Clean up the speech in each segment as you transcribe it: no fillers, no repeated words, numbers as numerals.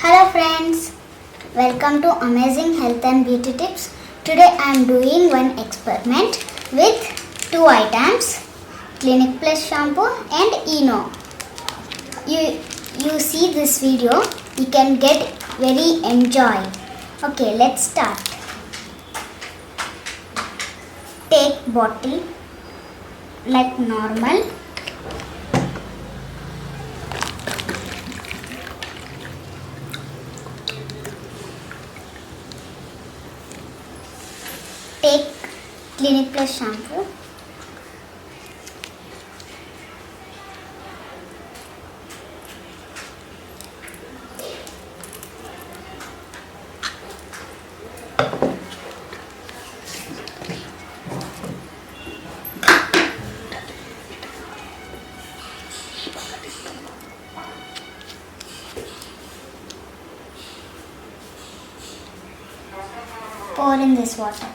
Hello friends, welcome to Amazing Health and Beauty Tips. Today I am doing one experiment with two items, Clinic Plus shampoo and ENO. You see this video, you can get very enjoy. Okay, let's start. Take bottle like normal. Take Clinic Plus shampoo. Pour in this water.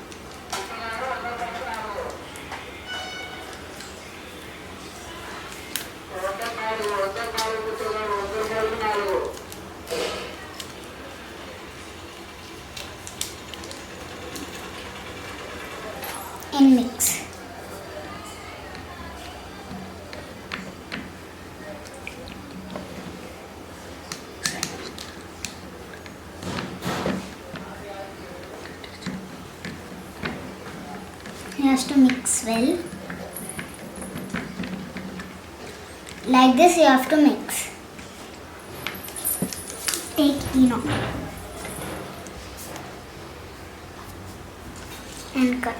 And mix. You have to mix well. Like this you have to mix. Take ENO and cut.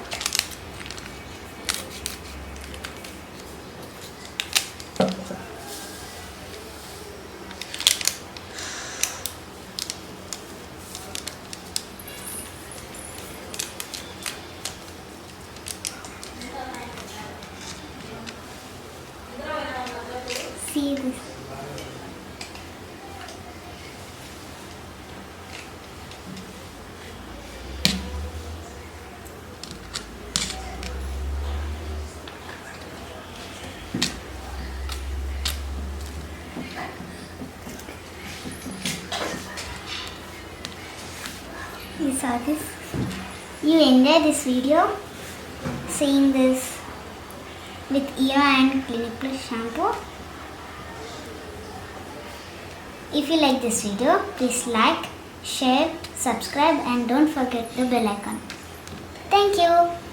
See this. You saw this. You enjoy this video, seeing this with ENO and Clinic Plus shampoo. If you like this video, please like, share, subscribe and don't forget the bell icon. Thank you.